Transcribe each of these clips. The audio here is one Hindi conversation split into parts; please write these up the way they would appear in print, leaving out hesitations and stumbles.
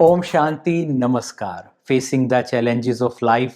ओम शांति नमस्कार। Facing the challenges of life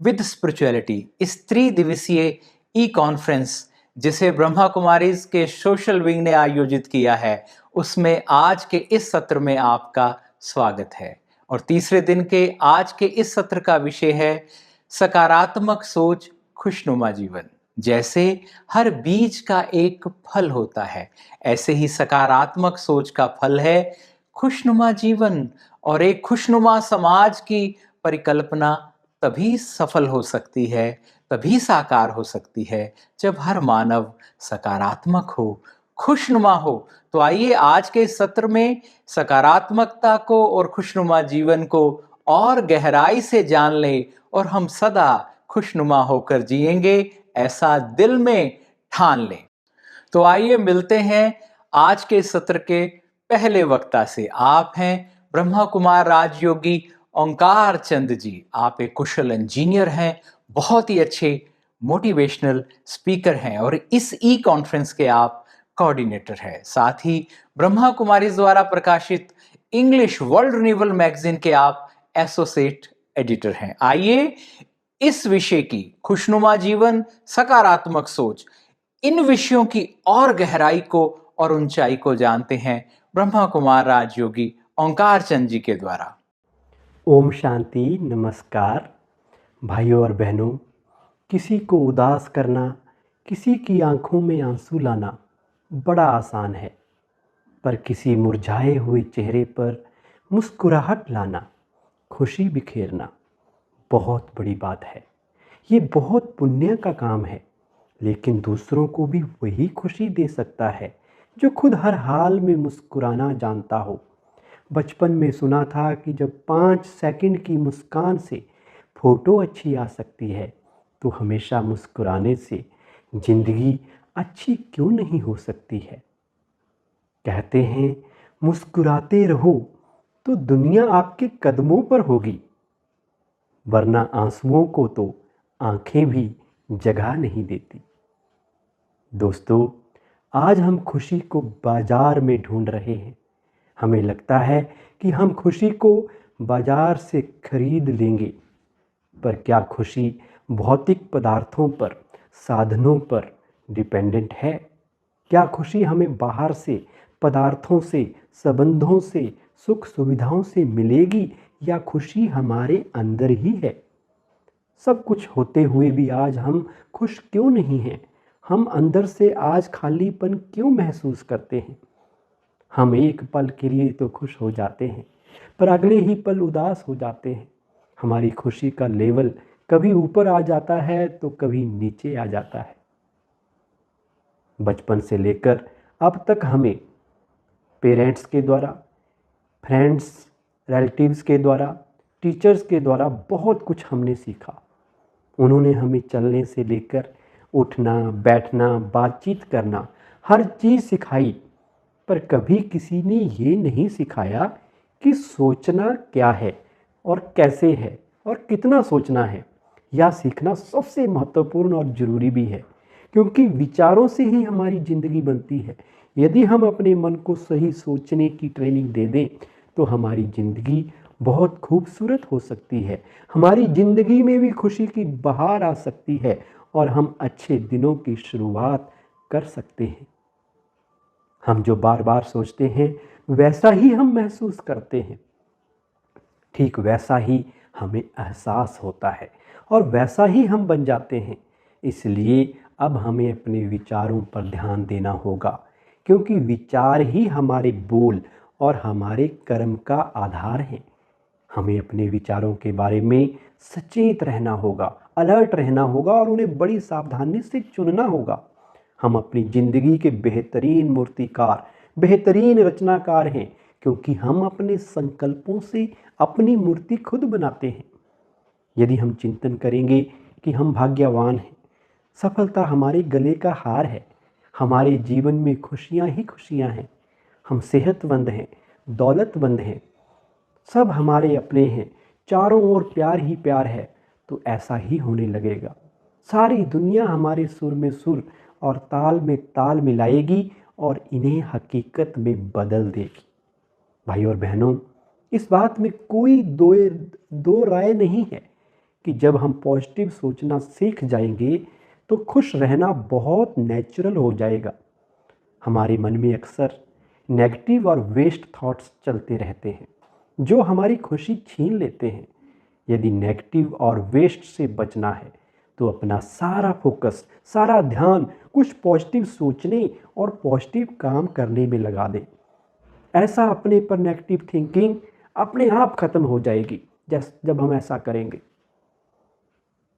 with spirituality इस त्रिदिवसीय ई कॉन्फ्रेंस जिसे ब्रह्मा कुमारीज के सोशल विंग ने आयोजित किया है, उसमें आज के इस सत्र में आपका स्वागत है। और तीसरे दिन के आज के इस सत्र का विषय है सकारात्मक सोच खुशनुमा जीवन। जैसे हर बीज का एक फल होता है, ऐसे ही सकारात्मक सोच का फल है खुशनुमा जीवन। और एक खुशनुमा समाज की परिकल्पना तभी सफल हो सकती है, तभी साकार हो सकती है, जब हर मानव सकारात्मक हो, खुशनुमा हो। तो आइए आज के इस सत्र में सकारात्मकता को और खुशनुमा जीवन को और गहराई से जान लें और हम सदा खुशनुमा होकर जिएंगे, ऐसा दिल में ठान लें। तो आइए मिलते हैं आज के सत्र के पहले वक्ता से। आप हैं ब्रह्मा कुमार राजयोगी ओंकार चंद जी। आप एक कुशल इंजीनियर हैं, बहुत ही अच्छे मोटिवेशनल स्पीकर हैं और इस ई कॉन्फ्रेंस के आप कोऑर्डिनेटर हैं। साथ ही ब्रह्मा कुमारी द्वारा प्रकाशित इंग्लिश वर्ल्ड रिन्यूअल मैगजीन के आप एसोसिएट एडिटर हैं। आइए इस विषय की खुशनुमा जीवन, सकारात्मक सोच, इन विषयों की और गहराई को और ऊंचाई को जानते हैं ब्रह्मा कुमार राजयोगी ओंकार चंद जी के द्वारा। ओम शांति नमस्कार। भाइयों और बहनों, किसी को उदास करना, किसी की आंखों में आंसू लाना बड़ा आसान है, पर किसी मुरझाए हुए चेहरे पर मुस्कुराहट लाना, खुशी बिखेरना बहुत बड़ी बात है। ये बहुत पुण्य का काम है, लेकिन दूसरों को भी वही खुशी दे सकता है जो खुद हर हाल में मुस्कुराना जानता हो। बचपन में सुना था कि जब 5 सेकंड की मुस्कान से फ़ोटो अच्छी आ सकती है, तो हमेशा मुस्कुराने से ज़िंदगी अच्छी क्यों नहीं हो सकती है। कहते हैं मुस्कुराते रहो तो दुनिया आपके कदमों पर होगी, वरना आंसुओं को तो आंखें भी जगह नहीं देती। दोस्तों, आज हम खुशी को बाजार में ढूंढ रहे हैं। हमें लगता है कि हम खुशी को बाजार से खरीद लेंगे, पर क्या खुशी भौतिक पदार्थों पर, साधनों पर डिपेंडेंट है? क्या खुशी हमें बाहर से, पदार्थों से, संबंधों से, सुख सुविधाओं से मिलेगी, या खुशी हमारे अंदर ही है? सब कुछ होते हुए भी आज हम खुश क्यों नहीं हैं? हम अंदर से आज खालीपन क्यों महसूस करते हैं? हम एक पल के लिए तो खुश हो जाते हैं, पर अगले ही पल उदास हो जाते हैं। हमारी खुशी का लेवल कभी ऊपर आ जाता है तो कभी नीचे आ जाता है। बचपन से लेकर अब तक हमें पेरेंट्स के द्वारा, फ्रेंड्स, रिलेटिव्स के द्वारा, टीचर्स के द्वारा बहुत कुछ हमने सीखा। उन्होंने हमें चलने से लेकर उठना, बैठना, बातचीत करना, हर चीज़ सिखाई, पर कभी किसी ने ये नहीं सिखाया कि सोचना क्या है और कैसे है और कितना सोचना है। यह सीखना सबसे महत्वपूर्ण और ज़रूरी भी है, क्योंकि विचारों से ही हमारी ज़िंदगी बनती है। यदि हम अपने मन को सही सोचने की ट्रेनिंग दे दें तो हमारी ज़िंदगी बहुत खूबसूरत हो सकती है। हमारी ज़िंदगी में भी खुशी की बहार आ सकती है और हम अच्छे दिनों की शुरुआत कर सकते हैं। हम जो बार बार सोचते हैं वैसा ही हम महसूस करते हैं, ठीक वैसा ही हमें एहसास होता है और वैसा ही हम बन जाते हैं। इसलिए अब हमें अपने विचारों पर ध्यान देना होगा, क्योंकि विचार ही हमारे बोल और हमारे कर्म का आधार हैं। हमें अपने विचारों के बारे में सचेत रहना होगा, अलर्ट रहना होगा और उन्हें बड़ी सावधानी से चुनना होगा। हम अपनी ज़िंदगी के बेहतरीन मूर्तिकार, बेहतरीन रचनाकार हैं, क्योंकि हम अपने संकल्पों से अपनी मूर्ति खुद बनाते हैं। यदि हम चिंतन करेंगे कि हम भाग्यवान हैं, सफलता हमारे गले का हार है, हमारे जीवन में खुशियाँ ही खुशियाँ हैं, हम सेहतमंद हैं, दौलतमंद हैं, सब हमारे अपने हैं, चारों ओर प्यार ही प्यार है, तो ऐसा ही होने लगेगा। सारी दुनिया हमारे सुर में सुर और ताल में ताल मिलाएगी और इन्हें हकीकत में बदल देगी। भाई और बहनों, इस बात में कोई दो राय नहीं है कि जब हम पॉजिटिव सोचना सीख जाएंगे तो खुश रहना बहुत नेचुरल हो जाएगा। हमारे मन में अक्सर नेगेटिव और वेस्ट थॉट्स चलते रहते हैं जो हमारी खुशी छीन लेते हैं। यदि नेगेटिव और वेस्ट से बचना है तो अपना सारा फोकस, सारा ध्यान कुछ पॉजिटिव सोचने और पॉजिटिव काम करने में लगा दें। ऐसा अपने पर नेगेटिव थिंकिंग अपने आप खत्म हो जाएगी जब हम ऐसा करेंगे।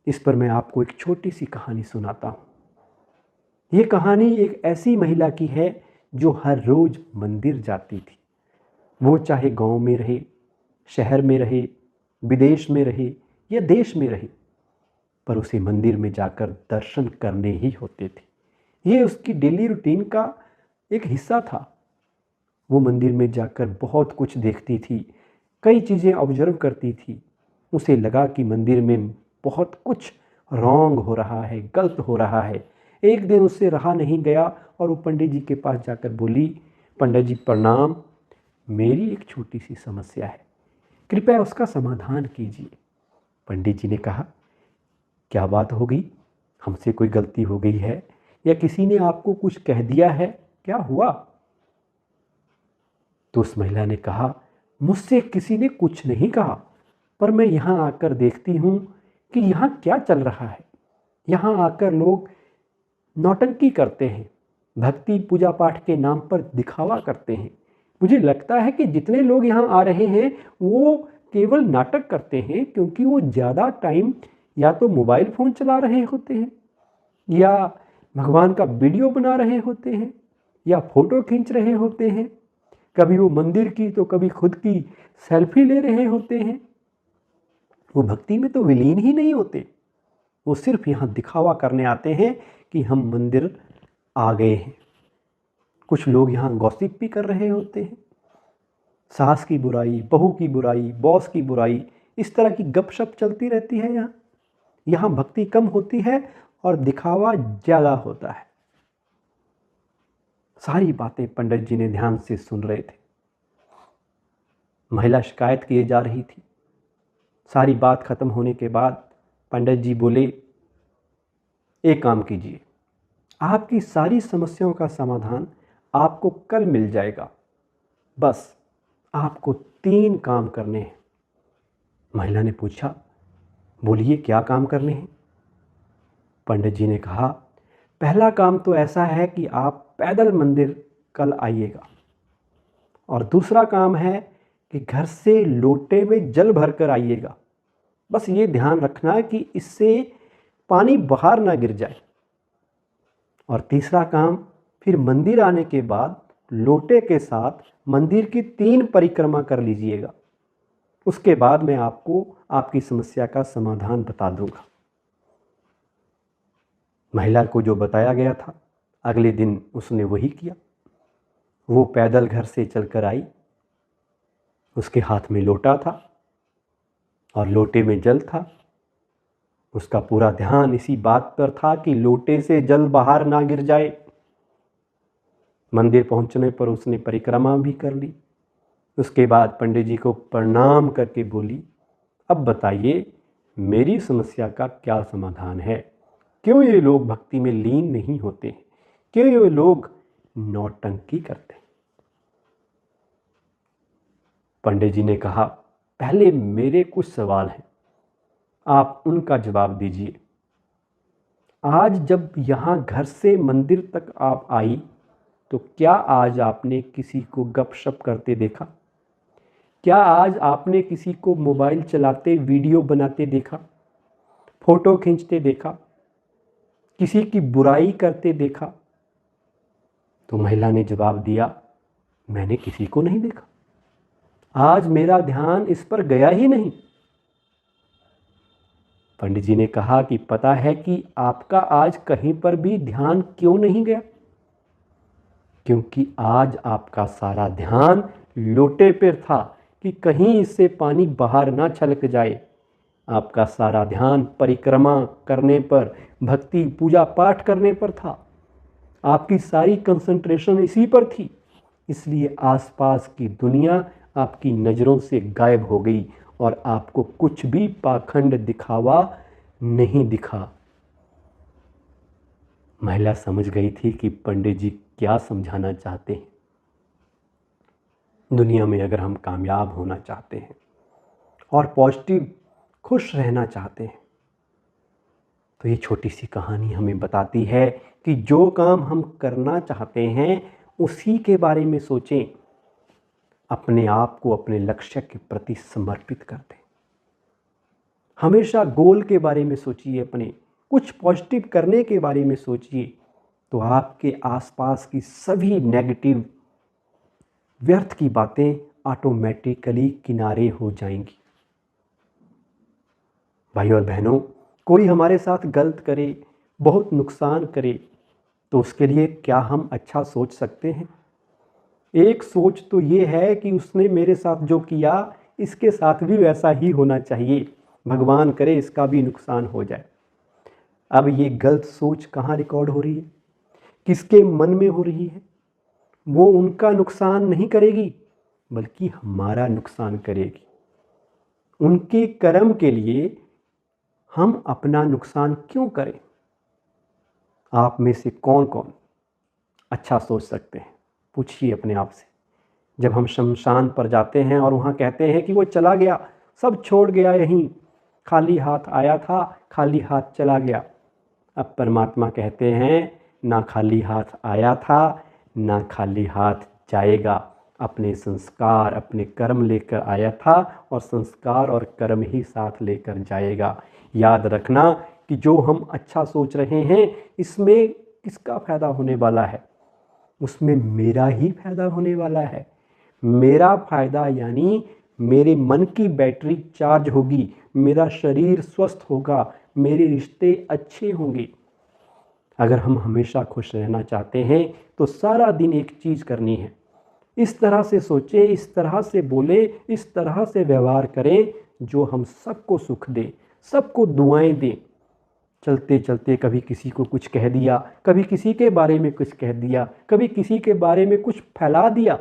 इस पर मैं आपको एक छोटी सी कहानी सुनाता हूँ। ये कहानी एक ऐसी महिला की है जो हर रोज मंदिर जाती थी। वो चाहे गांव में रहे, शहर में रहे, विदेश में रहे या देश में रहे, पर उसे मंदिर में जाकर दर्शन करने ही होते थे। ये उसकी डेली रूटीन का एक हिस्सा था। वो मंदिर में जाकर बहुत कुछ देखती थी, कई चीज़ें ऑब्जर्व करती थी। उसे लगा कि मंदिर में बहुत कुछ रॉन्ग हो रहा है, गलत हो रहा है। एक दिन उससे रहा नहीं गया और वो पंडित जी के पास जाकर बोली, पंडित जी प्रणाम, मेरी एक छोटी सी समस्या है, कृपया उसका समाधान कीजिए। पंडित जी ने कहा, क्या बात हो गई? हमसे कोई गलती हो गई है या किसी ने आपको कुछ कह दिया है? क्या हुआ? तो उस महिला ने कहा, मुझसे किसी ने कुछ नहीं कहा, पर मैं यहाँ आकर देखती हूँ कि यहाँ क्या चल रहा है। यहाँ आकर लोग नौटंकी करते हैं, भक्ति पूजा पाठ के नाम पर दिखावा करते हैं। मुझे लगता है कि जितने लोग यहाँ आ रहे हैं वो केवल नाटक करते हैं, क्योंकि वो ज़्यादा टाइम या तो मोबाइल फ़ोन चला रहे होते हैं या भगवान का वीडियो बना रहे होते हैं या फ़ोटो खींच रहे होते हैं। कभी वो मंदिर की तो कभी खुद की सेल्फी ले रहे होते हैं। वो भक्ति में तो विलीन ही नहीं होते। वो सिर्फ यहाँ दिखावा करने आते हैं कि हम मंदिर आ गए हैं। कुछ लोग यहाँ गॉसिप भी कर रहे होते हैं, सास की बुराई, बहू की बुराई, बॉस की बुराई, इस तरह की गपशप चलती रहती है। यहाँ भक्ति कम होती है और दिखावा ज़्यादा होता है। सारी बातें पंडित जी ने ध्यान से सुन रहे थे। महिला शिकायत किए जा रही थी। सारी बात खत्म होने के बाद पंडित जी बोले, एक काम कीजिए, आपकी सारी समस्याओं का समाधान आपको कल मिल जाएगा, बस आपको 3 काम करने हैं। महिला ने पूछा, बोलिए क्या काम करने हैं? पंडित जी ने कहा, पहला काम तो ऐसा है कि आप पैदल मंदिर कल आइएगा, और दूसरा काम है कि घर से लोटे में जल भर कर आइएगा। बस ये ध्यान रखना कि इससे पानी बाहर ना गिर जाए। और तीसरा काम, फिर मंदिर आने के बाद लोटे के साथ मंदिर की 3 परिक्रमा कर लीजिएगा। उसके बाद मैं आपको आपकी समस्या का समाधान बता दूंगा। महिला को जो बताया गया था, अगले दिन उसने वही किया। वो पैदल घर से चलकर आई। उसके हाथ में लोटा था और लोटे में जल था। उसका पूरा ध्यान इसी बात पर था कि लोटे से जल बाहर ना गिर जाए। मंदिर पहुंचने पर उसने परिक्रमा भी कर ली। उसके बाद पंडित जी को प्रणाम करके बोली, अब बताइए मेरी समस्या का क्या समाधान है? क्यों ये लोग भक्ति में लीन नहीं होते हैं? क्यों ये लोग नौटंकी करते हैं? पंडित जी ने कहा, पहले मेरे कुछ सवाल हैं, आप उनका जवाब दीजिए। आज जब यहाँ घर से मंदिर तक आप आई तो क्या आज आपने किसी को गपशप करते देखा? क्या आज आपने किसी को मोबाइल चलाते, वीडियो बनाते देखा? फोटो खींचते देखा? किसी की बुराई करते देखा? तो महिला ने जवाब दिया, मैंने किसी को नहीं देखा। आज मेरा ध्यान इस पर गया ही नहीं। पंडित जी ने कहा कि पता है कि आपका आज कहीं पर भी ध्यान क्यों नहीं गया? क्योंकि आज आपका सारा ध्यान लोटे पर था कि कहीं इससे पानी बाहर ना छलक जाए। आपका सारा ध्यान परिक्रमा करने पर, भक्ति पूजा पाठ करने पर था। आपकी सारी कंसंट्रेशन इसी पर थी। इसलिए आसपास की दुनिया आपकी नज़रों से गायब हो गई और आपको कुछ भी पाखंड दिखावा नहीं दिखा। महिला समझ गई थी कि पंडित जी क्या समझाना चाहते हैं। दुनिया में अगर हम कामयाब होना चाहते हैं और पॉजिटिव खुश रहना चाहते हैं तो ये छोटी सी कहानी हमें बताती है कि जो काम हम करना चाहते हैं उसी के बारे में सोचें, अपने आप को अपने लक्ष्य के प्रति समर्पित कर दें। हमेशा गोल के बारे में सोचिए, अपने कुछ पॉजिटिव करने के बारे में सोचिए, तो आपके आसपास की सभी नेगेटिव व्यर्थ की बातें ऑटोमेटिकली किनारे हो जाएंगी। भाई और बहनों, कोई हमारे साथ गलत करे, बहुत नुकसान करे, तो उसके लिए क्या हम अच्छा सोच सकते हैं? एक सोच तो ये है कि उसने मेरे साथ जो किया इसके साथ भी वैसा ही होना चाहिए, भगवान करे इसका भी नुकसान हो जाए। अब ये गलत सोच कहाँ रिकॉर्ड हो रही है, किसके मन में हो रही है? वो उनका नुकसान नहीं करेगी बल्कि हमारा नुकसान करेगी। उनके कर्म के लिए हम अपना नुकसान क्यों करें? आप में से कौन कौन अच्छा सोच सकते हैं? पूछिए अपने आप से। जब हम शमशान पर जाते हैं और वहाँ कहते हैं कि वो चला गया, सब छोड़ गया, यहीं खाली हाथ आया था, खाली हाथ चला गया। अब परमात्मा कहते हैं, ना खाली हाथ आया था, ना खाली हाथ जाएगा। अपने संस्कार, अपने कर्म लेकर आया था और संस्कार और कर्म ही साथ लेकर जाएगा। याद रखना कि जो हम अच्छा सोच रहे हैं इसमें किसका फायदा होने वाला है? उसमें मेरा ही फायदा होने वाला है। मेरा फायदा यानी मेरे मन की बैटरी चार्ज होगी, मेरा शरीर स्वस्थ होगा, मेरे रिश्ते अच्छे होंगे। अगर हम हमेशा खुश रहना चाहते हैं तो सारा दिन एक चीज़ करनी है, इस तरह से सोचें, इस तरह से बोलें, इस तरह से व्यवहार करें जो हम सबको सुख दे, सबको दुआएं दें। चलते चलते कभी किसी को कुछ कह दिया, कभी किसी के बारे में कुछ कह दिया, कभी किसी के बारे में कुछ फैला दिया,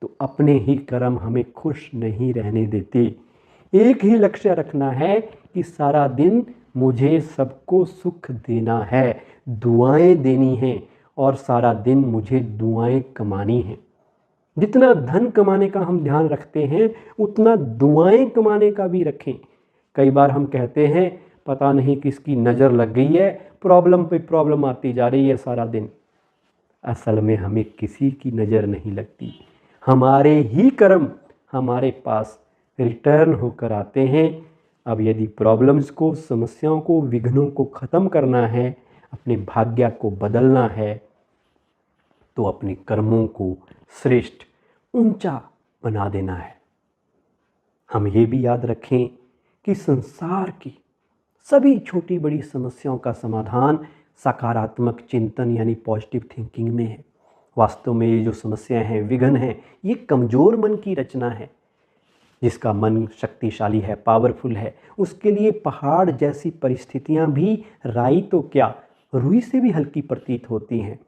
तो अपने ही कर्म हमें खुश नहीं रहने देते। एक ही लक्ष्य रखना है कि सारा दिन मुझे सबको सुख देना है, दुआएं देनी हैं और सारा दिन मुझे दुआएं कमानी हैं। जितना धन कमाने का हम ध्यान रखते हैं उतना दुआएं कमाने का भी रखें। कई बार हम कहते हैं पता नहीं किसकी नज़र लग गई है, प्रॉब्लम पे प्रॉब्लम आती जा रही है सारा दिन। असल में हमें किसी की नज़र नहीं लगती, हमारे ही कर्म हमारे पास रिटर्न होकर आते हैं। अब यदि प्रॉब्लम्स को, समस्याओं को, विघ्नों को ख़त्म करना है, अपने भाग्य को बदलना है, तो अपने कर्मों को श्रेष्ठ, ऊंचा बना देना है। हम ये भी याद रखें कि संसार की सभी छोटी बड़ी समस्याओं का समाधान सकारात्मक चिंतन यानी पॉजिटिव थिंकिंग में है। वास्तव में ये जो समस्याएं हैं, विघ्न हैं, ये कमज़ोर मन की रचना है। जिसका मन शक्तिशाली है, पावरफुल है, उसके लिए पहाड़ जैसी परिस्थितियां भी राई तो क्या, रुई से भी हल्की प्रतीत होती हैं।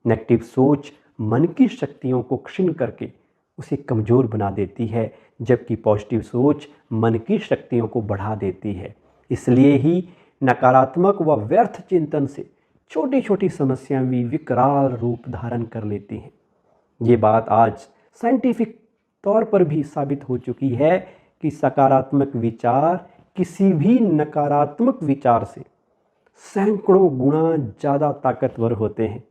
नेगेटिव सोच मन की शक्तियों को क्षीण करके उसे कमज़ोर बना देती है, जबकि पॉजिटिव सोच मन की शक्तियों को बढ़ा देती है। इसलिए ही नकारात्मक व व्यर्थ चिंतन से छोटी छोटी समस्याएं भी विकराल रूप धारण कर लेती हैं। ये बात आज साइंटिफिक तौर पर भी साबित हो चुकी है कि सकारात्मक विचार किसी भी नकारात्मक विचार से सैकड़ों गुना ज़्यादा ताकतवर होते हैं।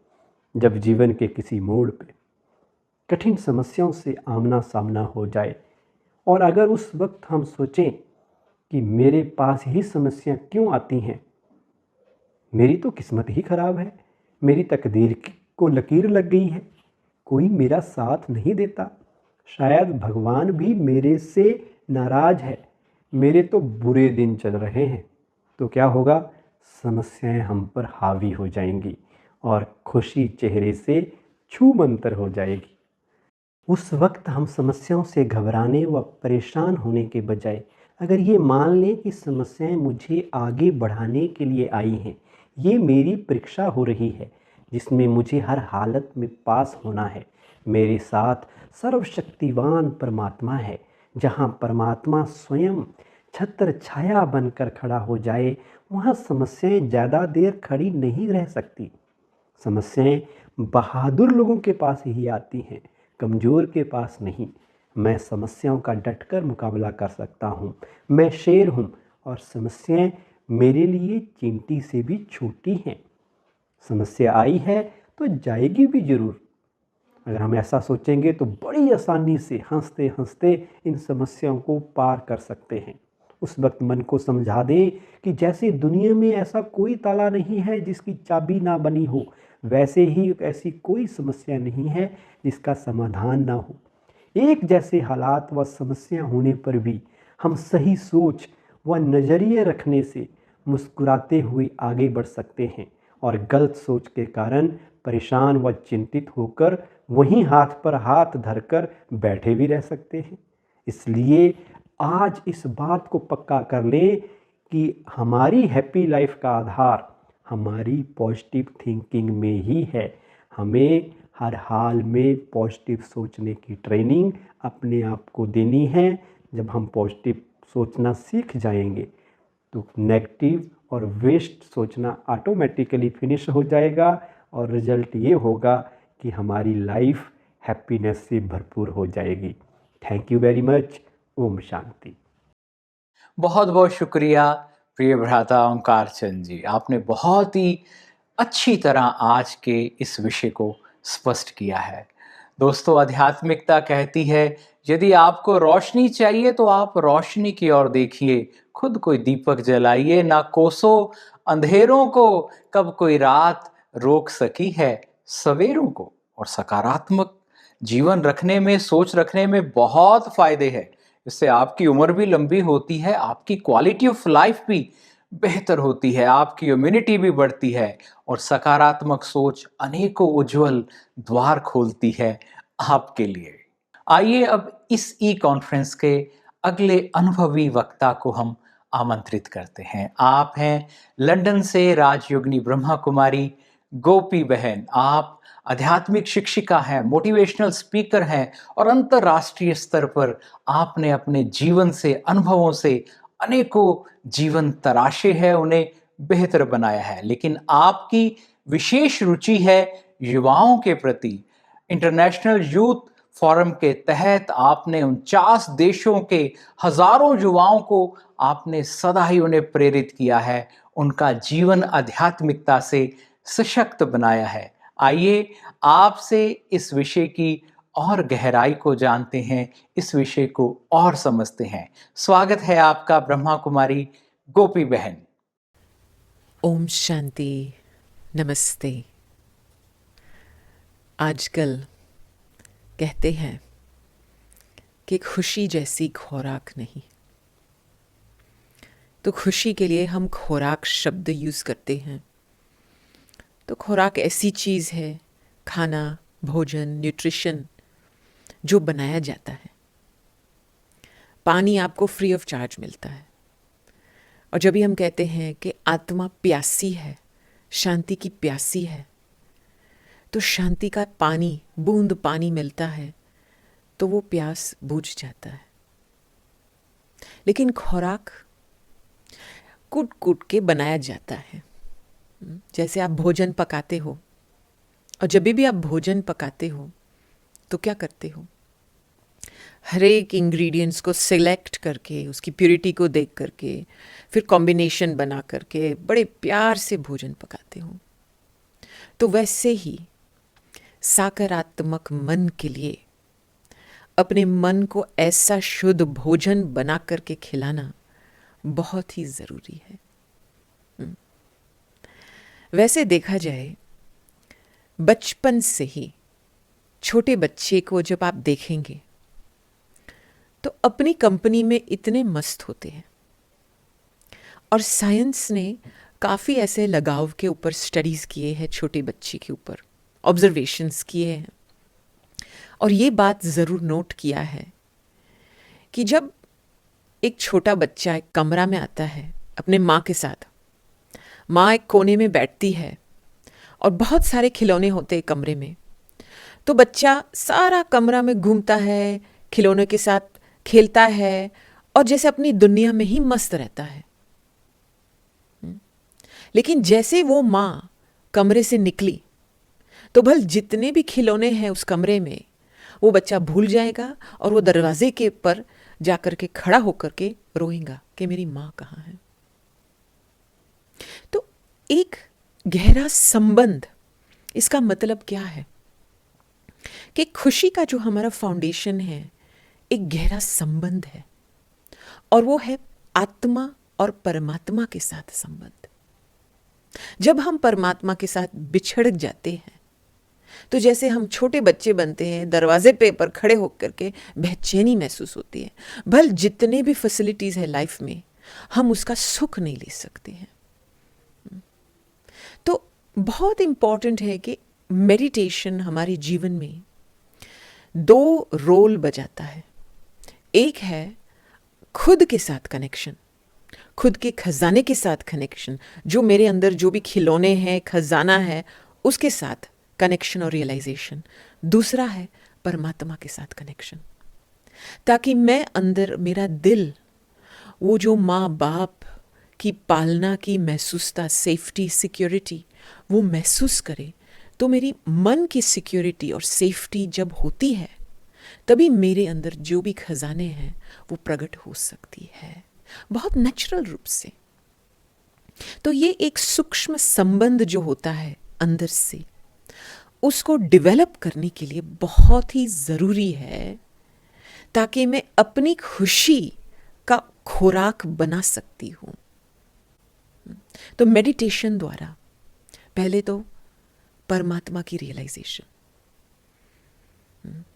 जब जीवन के किसी मोड़ पे कठिन समस्याओं से आमना सामना हो जाए और अगर उस वक्त हम सोचें कि मेरे पास ही समस्या क्यों आती हैं, मेरी तो किस्मत ही खराब है, मेरी तकदीर को लकीर लग गई है, कोई मेरा साथ नहीं देता, शायद भगवान भी मेरे से नाराज है, मेरे तो बुरे दिन चल रहे हैं, तो क्या होगा? समस्याएं हम पर हावी हो जाएंगी और खुशी चेहरे से छूमंतर हो जाएगी। उस वक्त हम समस्याओं से घबराने व परेशान होने के बजाय अगर ये मान लें कि समस्याएं मुझे आगे बढ़ाने के लिए आई हैं, ये मेरी परीक्षा हो रही है जिसमें मुझे हर हालत में पास होना है, मेरे साथ सर्वशक्तिवान परमात्मा है। जहाँ परमात्मा स्वयं छत्र छाया बनकर खड़ा हो जाए, वहाँ समस्याएं ज़्यादा देर खड़ी नहीं रह सकती। समस्याएं बहादुर लोगों के पास ही आती हैं, कमज़ोर के पास नहीं। मैं समस्याओं का डटकर मुकाबला कर सकता हूँ। मैं शेर हूँ और समस्याएं मेरे लिए चींटी से भी छोटी हैं। समस्या आई है तो जाएगी भी ज़रूर। अगर हम ऐसा सोचेंगे तो बड़ी आसानी से हंसते हंसते इन समस्याओं को पार कर सकते हैं। उस वक्त मन को समझा दें कि जैसे दुनिया में ऐसा कोई ताला नहीं है जिसकी चाबी ना बनी हो, वैसे ही ऐसी कोई समस्या नहीं है जिसका समाधान ना हो। एक जैसे हालात व समस्या होने पर भी हम सही सोच व नज़रिए रखने से मुस्कुराते हुए आगे बढ़ सकते हैं और गलत सोच के कारण परेशान व चिंतित होकर वहीं हाथ पर हाथ धरकर बैठे भी रह सकते हैं। इसलिए आज इस बात को पक्का कर लें कि हमारी हैप्पी लाइफ का आधार हमारी पॉजिटिव थिंकिंग में ही है। हमें हर हाल में पॉजिटिव सोचने की ट्रेनिंग अपने आप को देनी है। जब हम पॉजिटिव सोचना सीख जाएंगे तो नेगेटिव और वेस्ट सोचना ऑटोमेटिकली फिनिश हो जाएगा और रिजल्ट ये होगा कि हमारी लाइफ हैप्पीनेस से भरपूर हो जाएगी। Thank you very much. ओम शांति। बहुत बहुत शुक्रिया प्रिय भ्राता ओंकार चंद जी, आपने बहुत ही अच्छी तरह आज के इस विषय को स्पष्ट किया है। दोस्तों, आध्यात्मिकता कहती है यदि आपको रोशनी चाहिए तो आप रोशनी की ओर देखिए, खुद कोई दीपक जलाइए, ना कोसों अंधेरों को, कब कोई रात रोक सकी है सवेरों को। और सकारात्मक जीवन रखने में, सोच रखने में बहुत फायदे हैं। इससे आपकी उम्र भी लंबी होती है, आपकी क्वालिटी ऑफ लाइफ भी बेहतर होती है, आपकी इम्यूनिटी भी बढ़ती है और सकारात्मक सोच अनेकों उज्जवल द्वार खोलती है आपके लिए। आइए अब इस ई कॉन्फ्रेंस के अगले अनुभवी वक्ता को हम आमंत्रित करते हैं। आप हैं लंदन से राजयोगिनी ब्रह्मा कुमारी गोपी बहन। आप आध्यात्मिक शिक्षिका हैं, मोटिवेशनल स्पीकर हैं और अंतर्राष्ट्रीय स्तर पर आपने अपने जीवन से, अनुभवों से अनेकों जीवन तराशे हैं, उन्हें बेहतर बनाया है। लेकिन आपकी विशेष रुचि है युवाओं के प्रति। इंटरनेशनल यूथ फोरम के तहत आपने 49 देशों के हजारों युवाओं को आपने सदा ही उन्हें प्रेरित किया है, उनका जीवन आध्यात्मिकता से सशक्त बनाया है। आइए आपसे इस विषय की और गहराई को जानते हैं, इस विषय को और समझते हैं। स्वागत है आपका ब्रह्मा कुमारी गोपी बहन। ओम शांति, नमस्ते। आजकल कहते हैं कि खुशी जैसी खुराक नहीं, तो खुशी के लिए हम खुराक शब्द यूज़ करते हैं। तो खुराक ऐसी चीज़ है, खाना, भोजन, न्यूट्रिशन जो बनाया जाता है। पानी आपको फ्री ऑफ चार्ज मिलता है। और जब भी हम कहते हैं कि आत्मा प्यासी है, शांति की प्यासी है, तो शांति का पानी, बूंद पानी मिलता है तो वो प्यास बुझ जाता है। लेकिन खुराक कूट कूट के बनाया जाता है। जैसे आप भोजन पकाते हो, और जब भी आप भोजन पकाते हो तो क्या करते हो? हर एक इंग्रेडिएंट्स को सिलेक्ट करके, उसकी प्योरिटी को देख करके, फिर कॉम्बिनेशन बना करके बड़े प्यार से भोजन पकाते हो। तो वैसे ही सकारात्मक मन के लिए अपने मन को ऐसा शुद्ध भोजन बना करके खिलाना बहुत ही ज़रूरी है। वैसे देखा जाए, बचपन से ही छोटे बच्चे को जब आप देखेंगे तो अपनी कंपनी में इतने मस्त होते हैं। और साइंस ने काफ़ी ऐसे लगाव के ऊपर स्टडीज़ किए हैं, छोटे बच्चे के ऊपर ऑब्जर्वेशंस किए हैं। और ये बात ज़रूर नोट किया है कि जब एक छोटा बच्चा एक कमरा में आता है अपने माँ के साथ, माँ एक कोने में बैठती है और बहुत सारे खिलौने होते हैं कमरे में, तो बच्चा सारा कमरा में घूमता है, खिलौने के साथ खेलता है और जैसे अपनी दुनिया में ही मस्त रहता है। लेकिन जैसे वो माँ कमरे से निकली तो भल जितने भी खिलौने हैं उस कमरे में वो बच्चा भूल जाएगा और वो दरवाजे के पर जाकर के खड़ा होकर के रोएगा कि मेरी माँ कहाँ है। तो एक गहरा संबंध, इसका मतलब क्या है कि खुशी का जो हमारा फाउंडेशन है एक गहरा संबंध है, और वो है आत्मा और परमात्मा के साथ संबंध। जब हम परमात्मा के साथ बिछड़ जाते हैं तो जैसे हम छोटे बच्चे बनते हैं, दरवाजे पे पर खड़े होकर के बेचैनी महसूस होती है। भल जितने भी फैसिलिटीज है लाइफ में, हम उसका सुख नहीं ले सकते हैं। तो बहुत इंपॉर्टेंट है कि मेडिटेशन हमारे जीवन में दो रोल बजाता है। एक है खुद के साथ कनेक्शन, खुद के खजाने के साथ कनेक्शन, जो मेरे अंदर जो भी खिलौने हैं, खजाना है, उसके साथ कनेक्शन और रियलाइजेशन। दूसरा है परमात्मा के साथ कनेक्शन, ताकि मैं अंदर मेरा दिल वो जो माँ बाप की पालना की महसूसता, सेफ्टी, सिक्योरिटी, वो महसूस करे। तो मेरी मन की सिक्योरिटी और सेफ्टी जब होती है तभी मेरे अंदर जो भी खजाने हैं वो प्रकट हो सकती है, बहुत नेचुरल रूप से। तो ये एक सूक्ष्म संबंध जो होता है अंदर से, उसको डेवलप करने के लिए बहुत ही ज़रूरी है, ताकि मैं अपनी खुशी का खुराक बना सकती हूँ। तो मेडिटेशन द्वारा पहले तो परमात्मा की रियलाइजेशन,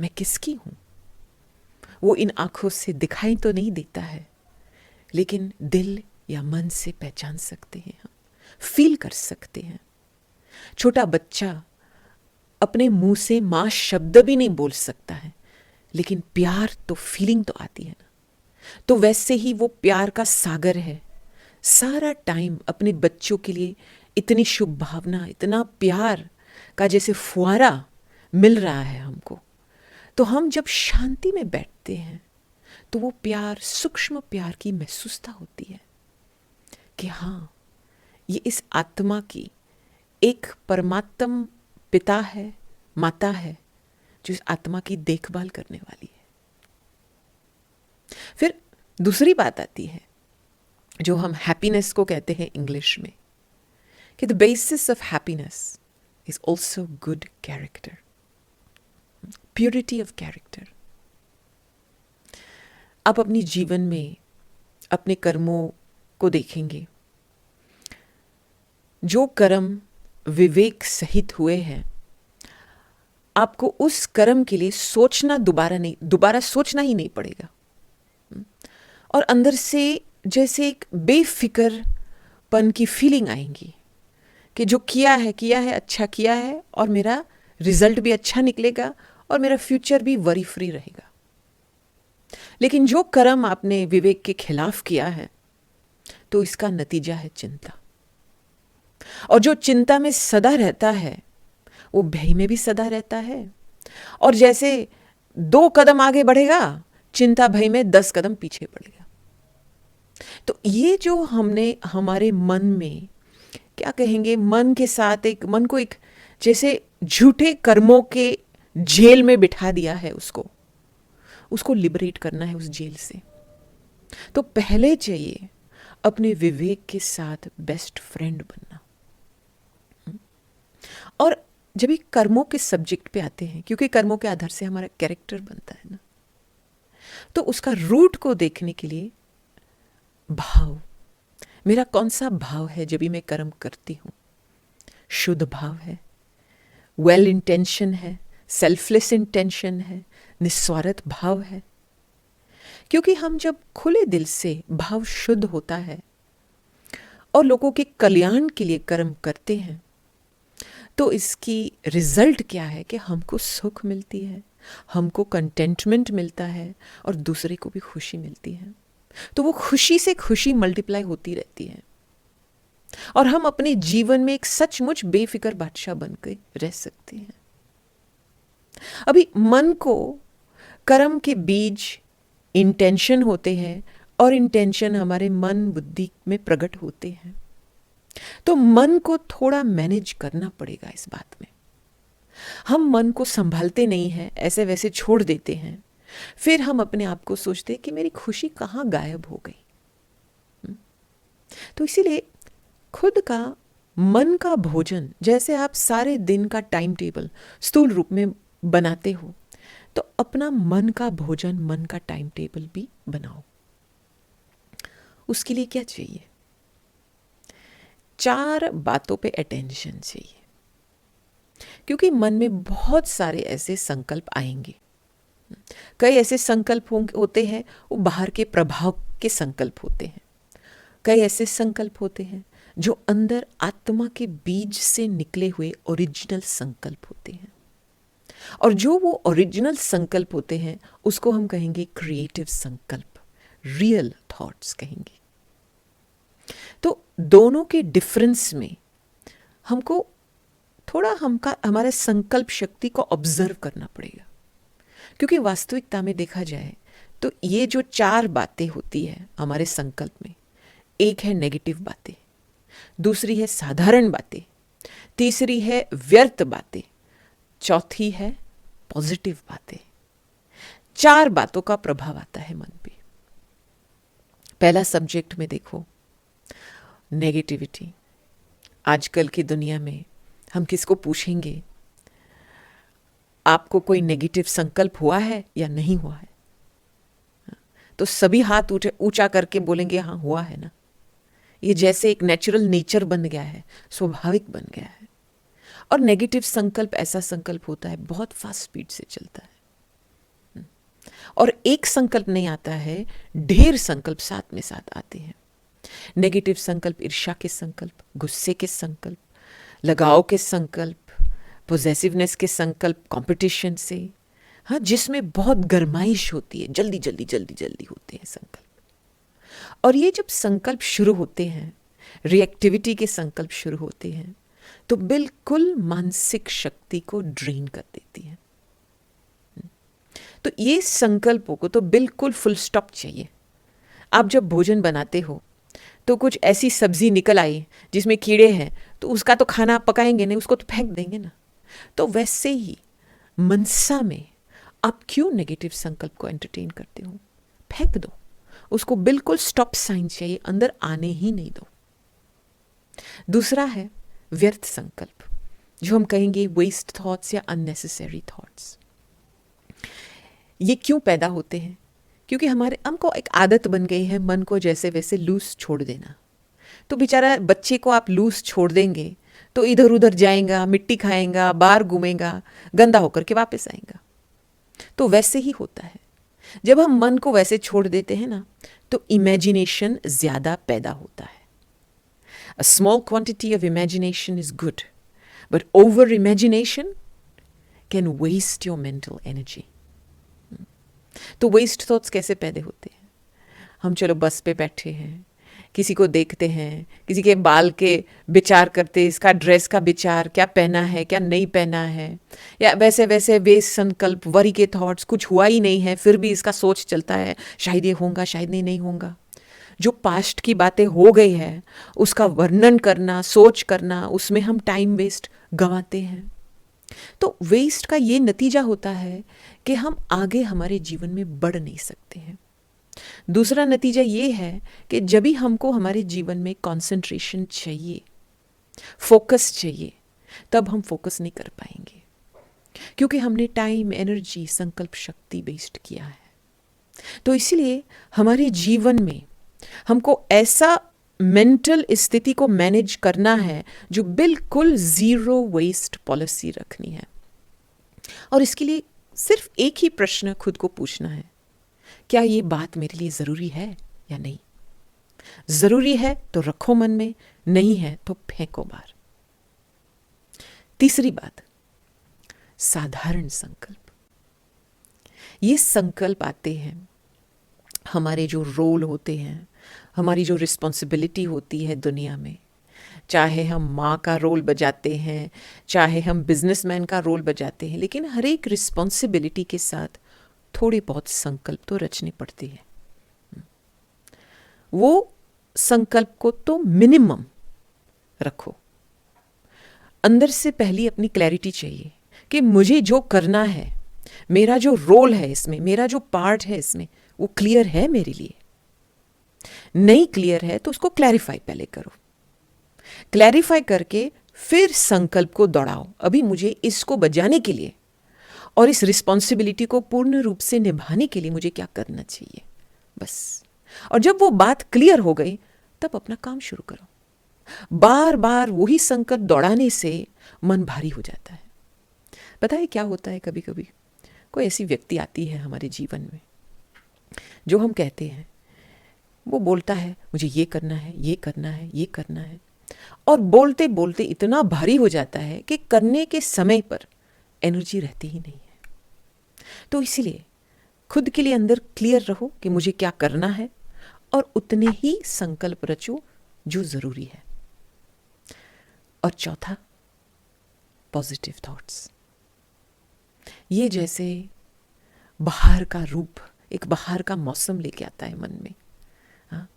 मैं किसकी हूँ, वो इन आंखों से दिखाई तो नहीं देता है, लेकिन दिल या मन से पहचान सकते हैं, हम फील कर सकते हैं। छोटा बच्चा अपने मुंह से माँ शब्द भी नहीं बोल सकता है, लेकिन प्यार तो फीलिंग तो आती है ना। तो वैसे ही वो प्यार का सागर है, सारा टाइम अपने बच्चों के लिए इतनी शुभ भावना, इतना प्यार का जैसे फुहारा मिल रहा है हमको। तो हम जब शांति में बैठते हैं तो वो प्यार, सूक्ष्म प्यार की महसूसता होती है कि हाँ, ये इस आत्मा की एक परमात्म पिता है, माता है, जो इस आत्मा की देखभाल करने वाली है। फिर दूसरी बात आती है जो हम हैप्पीनेस को कहते हैं इंग्लिश में, कि the basis of happiness is also good character, purity of character. आप अपनी जीवन में अपने कर्मों को देखेंगे, जो कर्म विवेक सहित हुए हैं, आपको उस कर्म के लिए सोचना दोबारा सोचना ही नहीं पड़ेगा, और अंदर से जैसे एक बेफिक्रपन की फीलिंग आएंगी कि जो किया है, अच्छा किया है, और मेरा रिजल्ट भी अच्छा निकलेगा और मेरा फ्यूचर भी वरी फ्री रहेगा। लेकिन जो कर्म आपने विवेक के खिलाफ किया है, तो इसका नतीजा है चिंता, और जो चिंता में सदा रहता है वो भय में भी सदा रहता है, और जैसे 2 कदम आगे बढ़ेगा, चिंता भय में 10 कदम पीछे पड़ेगा। तो ये जो हमने हमारे मन में, क्या कहेंगे, मन के साथ मन को एक जैसे झूठे कर्मों के जेल में बिठा दिया है, उसको लिबरेट करना है उस जेल से। तो पहले चाहिए अपने विवेक के साथ बेस्ट फ्रेंड बनना। और जब ये कर्मों के सब्जेक्ट पे आते हैं, क्योंकि कर्मों के आधार से हमारा कैरेक्टर बनता है ना, तो उसका रूट को देखने के लिए भाव, मेरा कौन सा भाव है जब भी मैं कर्म करती हूँ, शुद्ध भाव है, वेल इंटेंशन है, सेल्फलेस इंटेंशन है, निस्वार्थ भाव है। क्योंकि हम जब खुले दिल से भाव शुद्ध होता है और लोगों के कल्याण के लिए कर्म करते हैं, तो इसकी रिजल्ट क्या है कि हमको सुख मिलती है, हमको कंटेंटमेंट मिलता है, और दूसरे को भी खुशी मिलती है। तो वो खुशी से खुशी मल्टीप्लाई होती रहती है, और हम अपने जीवन में एक सचमुच बेफिक्र बादशाह बनकर रह सकते हैं। अभी मन को कर्म के बीज इंटेंशन होते हैं और इंटेंशन हमारे मन बुद्धि में प्रकट होते हैं। तो मन को थोड़ा मैनेज करना पड़ेगा इस बात में। हम मन को संभालते नहीं हैं, ऐसे वैसे छोड़ देते हैं, फिर हम अपने आप को सोचते हैं कि मेरी खुशी कहाँ गायब हो गई। तो इसीलिए खुद का मन का भोजन, जैसे आप सारे दिन का टाइम टेबल स्थूल रूप में बनाते हो, तो अपना मन का भोजन, मन का टाइम टेबल भी बनाओ। उसके लिए क्या चाहिए? 4 बातों पे अटेंशन चाहिए, क्योंकि मन में बहुत सारे ऐसे संकल्प आएंगे। कई ऐसे संकल्प होते हैं वो बाहर के प्रभाव के संकल्प होते हैं, कई ऐसे संकल्प होते हैं जो अंदर आत्मा के बीज से निकले हुए ओरिजिनल संकल्प होते हैं, और जो वो ओरिजिनल संकल्प होते हैं उसको हम कहेंगे क्रिएटिव संकल्प, रियल थॉट्स कहेंगे। तो दोनों के डिफरेंस में हमको थोड़ा हमारे संकल्प शक्ति को ऑब्जर्व करना पड़ेगा, क्योंकि वास्तविकता में देखा जाए तो ये जो 4 बातें होती है हमारे संकल्प में, एक है नेगेटिव बातें, दूसरी है साधारण बातें, तीसरी है व्यर्थ बातें, चौथी है पॉजिटिव बातें। 4 बातों का प्रभाव आता है मन पे। पहला सब्जेक्ट में देखो, नेगेटिविटी। आजकल की दुनिया में हम किसको पूछेंगे आपको कोई नेगेटिव संकल्प हुआ है या नहीं हुआ है, तो सभी हाथ ऊंचा करके बोलेंगे हाँ हुआ है ना। ये जैसे एक नेचुरल नेचर बन गया है, स्वाभाविक बन गया है। और नेगेटिव संकल्प ऐसा संकल्प होता है बहुत फास्ट स्पीड से चलता है, और एक संकल्प नहीं आता है, ढेर संकल्प साथ में साथ आते हैं। नेगेटिव संकल्प ईर्ष्या के संकल्प, गुस्से के संकल्प, लगाव के संकल्प, पोजेसिवनेस के संकल्प, कंपटीशन से, हाँ, जिसमें बहुत गरमाइश होती है, जल्दी जल्दी जल्दी जल्दी होते हैं संकल्प। और ये जब संकल्प शुरू होते हैं, रिएक्टिविटी के संकल्प शुरू होते हैं, तो बिल्कुल मानसिक शक्ति को ड्रेन कर देती है। तो ये संकल्पों को तो बिल्कुल फुल स्टॉप चाहिए। आप जब भोजन बनाते हो तो कुछ ऐसी सब्जी निकल आई जिसमें कीड़े हैं, तो उसका तो खाना आप पकाएंगे नहीं, उसको तो फेंक देंगे ना। तो वैसे ही मनसा में आप क्यों नेगेटिव संकल्प को एंटरटेन करते हो? फेंक दो उसको, बिल्कुल स्टॉप साइन चाहिए, अंदर आने ही नहीं दो। दूसरा है व्यर्थ संकल्प, जो हम कहेंगे वेस्ट थॉट्स या अननेसेसरी थॉट्स। ये क्यों पैदा होते हैं? क्योंकि हमको एक आदत बन गई है मन को जैसे वैसे लूज छोड़ देना। तो बेचारा बच्चे को आप लूज छोड़ देंगे तो इधर उधर जाएगा, मिट्टी खाएगा, बाहर घूमेगा, गंदा होकर के वापस आएगा। तो वैसे ही होता है, जब हम मन को वैसे छोड़ देते हैं ना, तो इमेजिनेशन ज्यादा पैदा होता है। A small quantity of imagination is good, but over imagination can waste your mental energy. तो वेस्ट थॉट्स कैसे पैदा होते हैं? हम चलो बस पे बैठे हैं, किसी को देखते हैं, किसी के बाल के विचार करते, इसका ड्रेस का विचार, क्या पहना है क्या नहीं पहना है, या वैसे वैसे वेस्ट संकल्प, वरी के थॉट्स, कुछ हुआ ही नहीं है फिर भी इसका सोच चलता है, शायद ये होगा शायद नहीं होगा। जो पास्ट की बातें हो गई है उसका वर्णन करना, सोच करना, उसमें हम टाइम वेस्ट गंवाते हैं। तो वेस्ट का ये नतीजा होता है कि हम आगे हमारे जीवन में बढ़ नहीं सकते हैं। दूसरा नतीजा ये है कि जब भी हमको हमारे जीवन में कंसंट्रेशन चाहिए, फोकस चाहिए, तब हम फोकस नहीं कर पाएंगे, क्योंकि हमने टाइम, एनर्जी, संकल्प शक्ति वेस्ट किया है। तो इसीलिए हमारे जीवन में हमको ऐसा मेंटल स्थिति को मैनेज करना है जो बिल्कुल जीरो वेस्ट पॉलिसी रखनी है। और इसके लिए सिर्फ एक ही प्रश्न खुद को पूछना है, क्या ये बात मेरे लिए ज़रूरी है या नहीं? ज़रूरी है तो रखो मन में, नहीं है तो फेंको बाहर। तीसरी बात, साधारण संकल्प। ये संकल्प आते हैं, हमारे जो रोल होते हैं, हमारी जो रिस्पॉन्सिबिलिटी होती है दुनिया में, चाहे हम माँ का रोल बजाते हैं, चाहे हम बिजनेसमैन का रोल बजाते हैं, लेकिन हर एक रिस्पॉन्सिबिलिटी के साथ थोड़े बहुत संकल्प तो रचने पड़ते हैं। वो संकल्प को तो मिनिमम रखो। अंदर से पहली अपनी क्लैरिटी चाहिए कि मुझे जो करना है, मेरा जो रोल है इसमें, मेरा जो पार्ट है इसमें, वो क्लियर है मेरे लिए। नहीं क्लियर है तो उसको क्लैरिफाई पहले करो। क्लैरिफाई करके फिर संकल्प को दोहराओ। अभी मुझे इसको बजाने के लिए और इस रिस्पॉन्सिबिलिटी को पूर्ण रूप से निभाने के लिए मुझे क्या करना चाहिए, बस। और जब वो बात क्लियर हो गई तब अपना काम शुरू करो। बार बार वही संकल्प दोहराने से मन भारी हो जाता है। पता है क्या होता है, कभी कभी कोई ऐसी व्यक्ति आती है हमारे जीवन में जो हम कहते हैं, वो बोलता है मुझे ये करना है, ये करना है, ये करना है, और बोलते बोलते इतना भारी हो जाता है कि करने के समय पर एनर्जी रहती ही नहीं है। तो इसीलिए खुद के लिए अंदर क्लियर रहो कि मुझे क्या करना है और उतने ही संकल्प रचो जो जरूरी है। और चौथा, पॉजिटिव थॉट्स। ये जैसे बाहर का रूप, एक बाहर का मौसम लेके आता है मन में। हाँ,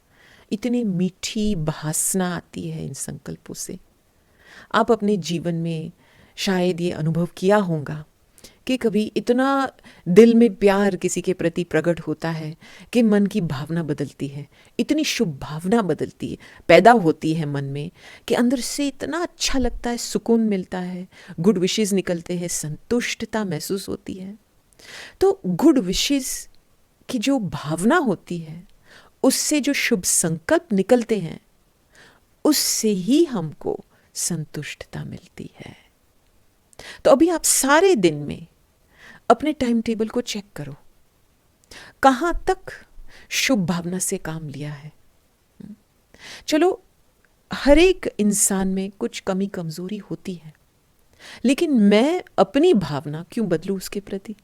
इतनी मीठी भासना आती है इन संकल्पों से। आप अपने जीवन में शायद ये अनुभव किया होगा कि कभी इतना दिल में प्यार किसी के प्रति प्रकट होता है कि मन की भावना बदलती है, इतनी शुभ भावना बदलती है, पैदा होती है मन में, कि अंदर से इतना अच्छा लगता है, सुकून मिलता है, गुड विशेस निकलते हैं, संतुष्टता महसूस होती है। तो गुड विशेस की जो भावना होती है, उससे जो शुभ संकल्प निकलते हैं, उससे ही हमको संतुष्टता मिलती है। तो अभी आप सारे दिन में अपने टाइम टेबल को चेक करो, कहां तक शुभ भावना से काम लिया है। चलो, हर एक इंसान में कुछ कमी कमजोरी होती है, लेकिन मैं अपनी भावना क्यों बदलूं उसके प्रति?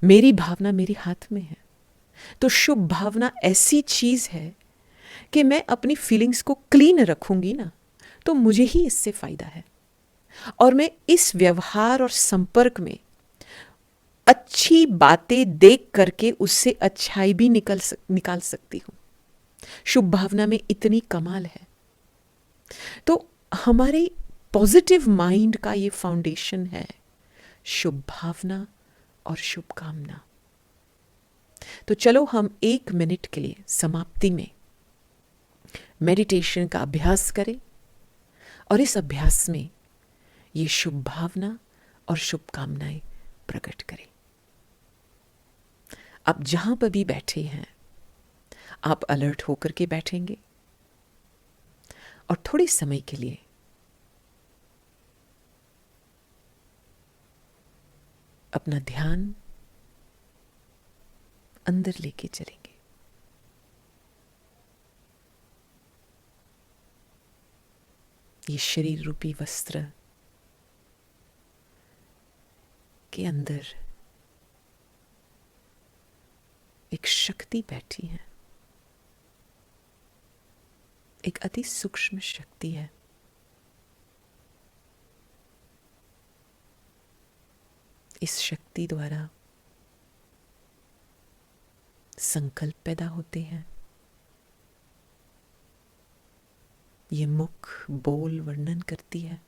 मेरी भावना मेरे हाथ में है। तो शुभ भावना ऐसी चीज है कि मैं अपनी फीलिंग्स को क्लीन रखूंगी ना, तो मुझे ही इससे फायदा है। और मैं इस व्यवहार और संपर्क में अच्छी बातें देख करके उससे अच्छाई भी निकाल सकती हूं। शुभ भावना में इतनी कमाल है। तो हमारे पॉजिटिव माइंड का ये फाउंडेशन है, शुभ भावना और शुभकामना। तो चलो हम 1 मिनट के लिए समाप्ति में मेडिटेशन का अभ्यास करें और इस अभ्यास में ये शुभ भावना और शुभकामनाएं प्रकट करें। आप जहां पर भी बैठे हैं, आप अलर्ट होकर के बैठेंगे और थोड़े समय के लिए अपना ध्यान अंदर लेके चलेंगे। ये शरीर रूपी वस्त्र के अंदर एक शक्ति बैठी है, एक अति सूक्ष्म शक्ति है। इस शक्ति द्वारा संकल्प पैदा होते हैं। ये मुख बोल वर्णन करती है।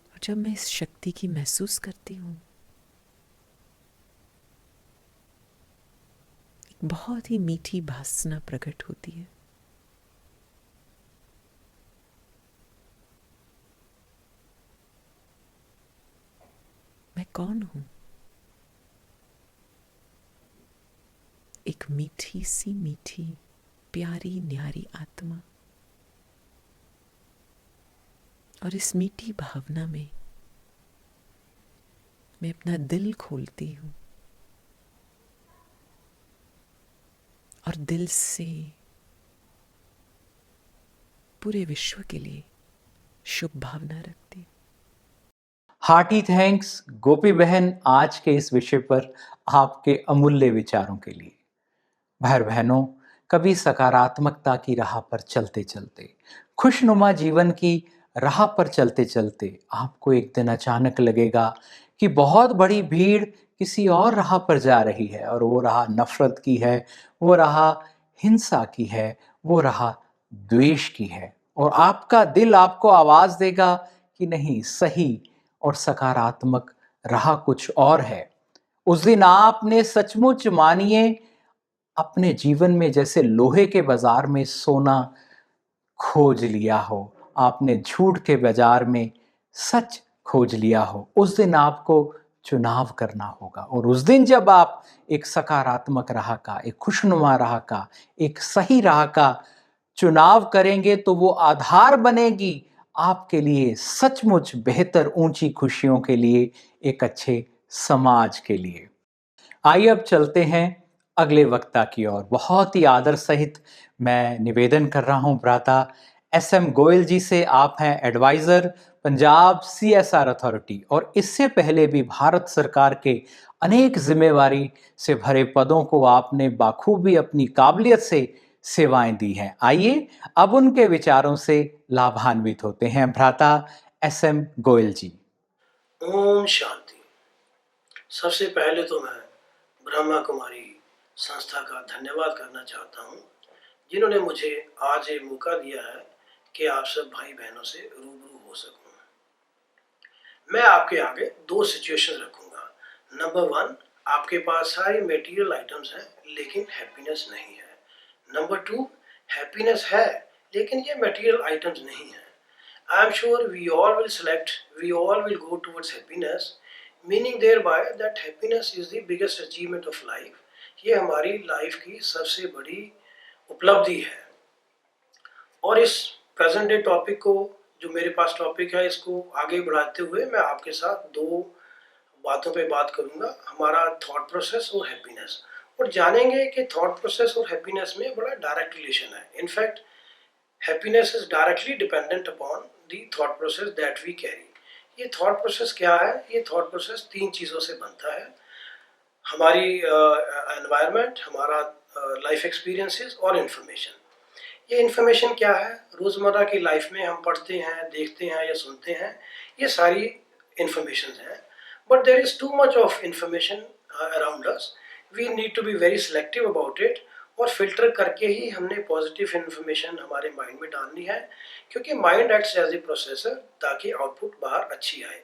और जब मैं इस शक्ति की महसूस करती हूं, एक बहुत ही मीठी भासना प्रकट होती है। मैं कौन हूं? एक मीठी सी मीठी प्यारी न्यारी आत्मा। और इस मीठी भावना में मैं अपना दिल खोलती हूं और दिल से पूरे विश्व के लिए शुभ भावना रखती हूं। हार्टी थैंक्स गोपी बहन आज के इस विषय पर आपके अमूल्य विचारों के लिए। भाई बहनों, कभी सकारात्मकता की राह पर चलते चलते, खुशनुमा जीवन की राह पर चलते चलते आपको एक दिन अचानक लगेगा कि बहुत बड़ी भीड़ किसी और राह पर जा रही है, और वो राह नफरत की है, वो राह हिंसा की है, वो राह द्वेष की है, और आपका दिल आपको आवाज देगा कि नहीं, सही और सकारात्मक राह कुछ और है। उस दिन आपने सचमुच मानिए अपने जीवन में जैसे लोहे के बाजार में सोना खोज लिया हो, आपने झूठ के बाजार में सच खोज लिया हो, उस दिन आपको चुनाव करना होगा। और उस दिन जब आप एक सकारात्मक राह का, एक खुशनुमा राह का, एक सही राह का चुनाव करेंगे, तो वो आधार बनेगी आपके लिए सचमुच बेहतर ऊंची खुशियों के लिए, एक अच्छे समाज के लिए। आइए अब चलते हैं अगले वक्ता की ओर। बहुत ही आदर सहित मैं निवेदन कर रहा हूं भ्राता SM गोयल जी से। आप हैं एडवाइजर पंजाब CSR अथॉरिटी, और इससे पहले भी भारत सरकार के अनेक जिम्मेवारी से भरे पदों को आपने बाखूबी अपनी काबिलियत से सेवाएं दी हैं। आइए अब उनके विचारों से लाभान्वित होते हैं। भ्राता SM गोयल जी। ओम शांति। सबसे पहले तो मैं ब्रह्मा कुमारी संस्था का धन्यवाद करना चाहता हूँ, जिन्होंने मुझे आज ये मौका दिया है कि आप सब भाई बहनों से रूबरू हो सकूँ। मैं आपके आगे दो सिचुएशन रखूँगा। नंबर 1, आपके पास सारी मटेरियल आइटम्स हैं लेकिन हैप्पीनेस नहीं है। नंबर 2, हैप्पीनेस है लेकिन ये मटेरियल आइटम्स नहीं है। I am sure we all will go towards happiness, meaning thereby that happiness is the biggest achievement of life. ये हमारी लाइफ की सबसे बड़ी उपलब्धि है। और इस प्रेजेंट डे टॉपिक को, जो मेरे पास टॉपिक है, इसको आगे बढ़ाते हुए मैं आपके साथ दो बातों पे बात करूंगा, हमारा थॉट प्रोसेस और हैप्पीनेस, और जानेंगे कि थॉट प्रोसेस और हैप्पीनेस में बड़ा डायरेक्ट रिलेशन है। In fact happiness is directly dependent upon the thought process that we carry. ये thought process क्या है? ये thought process तीन चीज़ों से बनता है: हमारी environment, हमारा life experiences और information। ये information क्या है? रोज़मर्रा की लाइफ में हम पढ़ते हैं, देखते हैं या सुनते हैं, ये सारी informations हैं। But there is too much of information around us. We need to be very selective about it, और फिल्टर करके ही हमने पॉजिटिव इन्फॉर्मेशन हमारे माइंड में डालनी है, क्योंकि mind acts as a processor, ताकि आउटपुट बाहर अच्छी आए।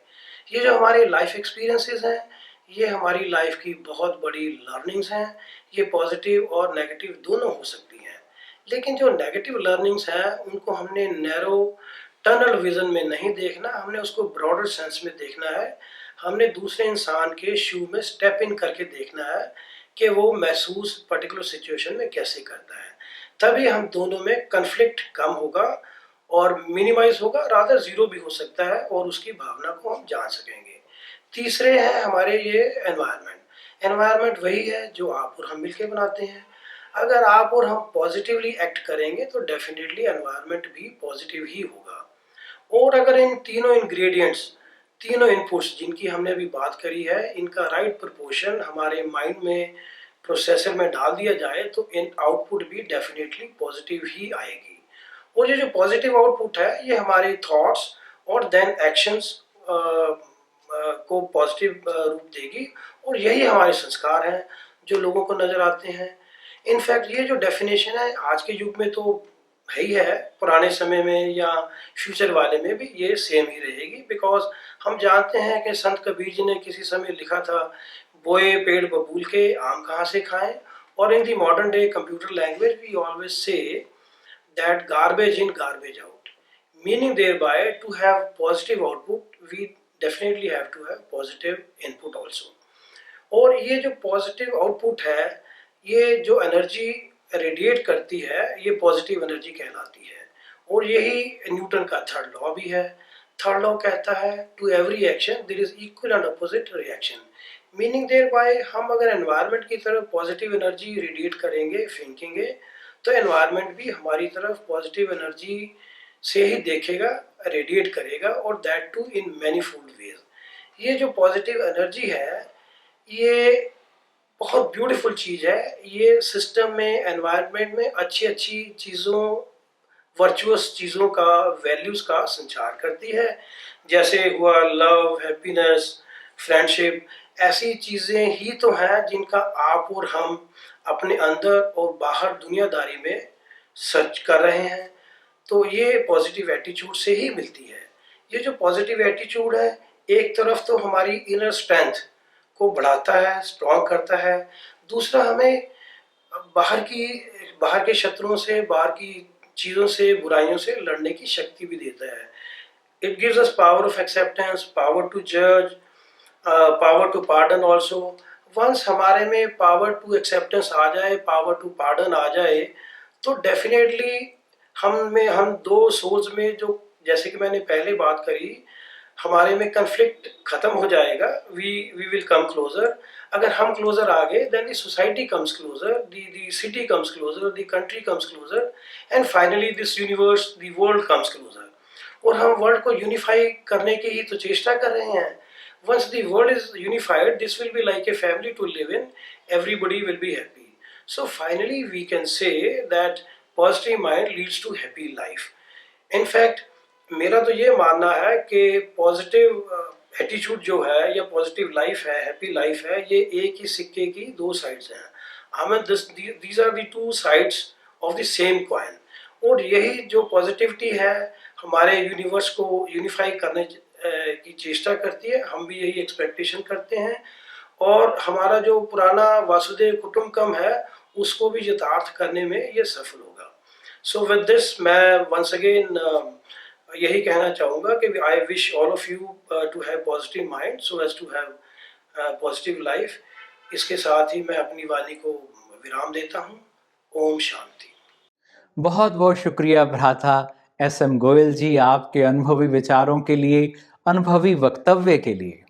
ये जो हमारे लाइफ एक्सपीरियंसेस हैं, ये हमारी लाइफ की बहुत बड़ी लर्निंग्स हैं। ये पॉजिटिव और नेगेटिव दोनों हो सकती हैं, लेकिन जो नेगेटिव लर्निंग्स हैं उनको हमने नैरो टनल विजन में नहीं देखना, हमने उसको ब्रॉडर सेंस में देखना है। हमने दूसरे इंसान के शू में स्टेप इन करके देखना है कि वो महसूस पर्टिकुलर सिचुएशन में कैसे करता है। तभी हम दोनों में कन्फ्लिक्ट कम होगा और मिनिमाइज होगा, रादर जीरो भी हो सकता है, और उसकी भावना को हम जान सकेंगे। तीसरे हैं हमारे ये एनवायरनमेंट। एनवायरनमेंट वही है जो आप और हम मिलकर बनाते हैं। अगर आप और हम पॉजिटिवली एक्ट करेंगे तो डेफिनेटली एनवायरनमेंट भी पॉजिटिव ही होगा। और अगर इन तीनों इंग्रेडिएंट्स, तीनों इनपुट्स जिनकी हमने अभी बात करी है, इनका राइट प्रोपोर्शन हमारे माइंड में, प्रोसेसर में डाल दिया जाए, तो इन आउटपुट भी डेफिनेटली पॉजिटिव ही आएगी। और ये जो पॉजिटिव आउटपुट है, ये हमारे थॉट्स और देन एक्शंस को पॉजिटिव रूप देगी, और यही हमारे संस्कार हैं जो लोगों को नजर आते हैं। इनफैक्ट ये जो डेफिनेशन है आज के युग में तो है ही है, पुराने समय में या फ्यूचर वाले में भी ये सेम ही रहेगी। बिकॉज हम जानते हैं कि संत कबीर जी ने किसी समय लिखा था, बोए पेड़ बबूल के आम कहाँ से खाएं। और in the modern day computer language we always say that garbage in garbage out, meaning thereby to have positive output we definitely have to have positive input also. और ये जो पॉजिटिव आउटपुट है, ये जो एनर्जी रेडिएट करती है, ये पॉजिटिव एनर्जी कहलाती है। और यही न्यूटन का थर्ड लॉ भी है। थर्ड लॉ कहता है to every action there is equal and opposite reaction, meaning thereby हम अगर एनवायरनमेंट की तरफ पॉजिटिव एनर्जी रेडिएट करेंगे, फेंकेंगे, तो एनवायरनमेंट भी हमारी तरफ पॉजिटिव एनर्जी से ही देखेगा, रेडिएट करेगा, और that too in many fold ways. ये जो पॉजिटिव एनर्जी है, ये बहुत ब्यूटीफुल चीज़ है। ये सिस्टम में, एनवायरनमेंट में अच्छी अच्छी चीज़ों, वर्चुअस चीज़ों का, वैल्यूज़ का संचार करती है। जैसे हुआ लव, हैप्पीनेस, फ्रेंडशिप, ऐसी चीज़ें ही तो हैं जिनका आप और हम अपने अंदर और बाहर दुनियादारी में सर्च कर रहे हैं। तो ये पॉजिटिव एटीट्यूड से ही मिलती है। ये जो पॉजिटिव एटीट्यूड है, एक तरफ तो हमारी इनर स्ट्रेंथ को बढ़ाता है, स्ट्रॉन्ग करता है। दूसरा, हमें बाहर के शत्रुओं से, बाहर की चीज़ों से, बुराइयों से लड़ने की शक्ति भी देता है। It gives us power of acceptance, power to जज, power to pardon also. Once हमारे में पावर टू एक्सेप्टेंस आ जाए, पावर टू पार्डन आ जाए, तो डेफिनेटली हम दो सोल्स में जो, जैसे कि मैंने पहले बात करी, हमारे में कन्फ्लिक्ट खत्म हो जाएगा। We will come closer. अगर हम क्लोजर आ गए, then the society comes closer, the city comes closer, the country comes closer, and finally this universe, the world comes closer. और हम वर्ल्ड को यूनिफाई करने की ही तो चेष्टा कर रहे हैं। Once the world is unified, this will be like a family to live in. Everybody will be happy. So finally, we can say that positive mind leads to happy life. In fact, मेरा तो ये मानना है कि पॉजिटिव एटीट्यूड जो है, या पॉजिटिव लाइफ है, हैप्पी लाइफ है, ये एक ही सिक्के की दो साइड्स हैं। हमें these are the two sides of the same coin. और यही जो पॉजिटिविटी है, हमारे यूनिवर्स को यूनिफाई करने की चेष्टा करती है। हम भी यही एक्सपेक्टेशन करते हैं, और हमारा जो पुराना वासुदेव कुटुंबकम है, उसको भी यथार्थ करने में ये सफल होगा। सो विद दिस, मैं वंस अगेन यही कहना चाहूँगा कि I wish all of you to have positive mind, so as to have positive life. इसके साथ ही मैं अपनी वाणी को विराम देता हूँ। ओम शांति। बहुत बहुत शुक्रिया भ्राता SM गोयल जी, आपके अनुभवी विचारों के लिए, अनुभवी वक्तव्य के लिए।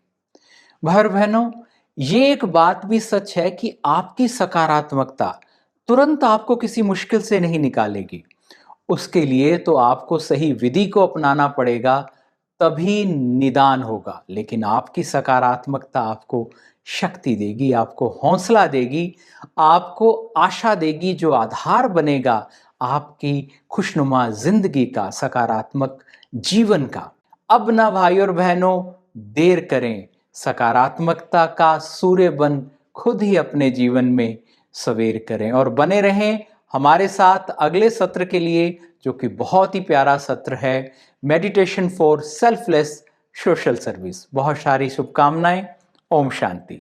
भाई बहनों, ये एक बात भी सच है कि आपकी सकारात्मकता तुरंत आपको किसी मुश्किल से नहीं निकालेगी। उसके लिए तो आपको सही विधि को अपनाना पड़ेगा, तभी निदान होगा। लेकिन आपकी सकारात्मकता आपको शक्ति देगी, आपको हौसला देगी, आपको आशा देगी, जो आधार बनेगा आपकी खुशनुमा जिंदगी का, सकारात्मक जीवन का। अब ना भाई और बहनों देर करें, सकारात्मकता का सूर्य बन खुद ही अपने जीवन में सवेर करें, और बने रहें हमारे साथ अगले सत्र के लिए, जो कि बहुत ही प्यारा सत्र है, meditation for selfless social service. बहुत सारी शुभकामनाएं। ओम शांति।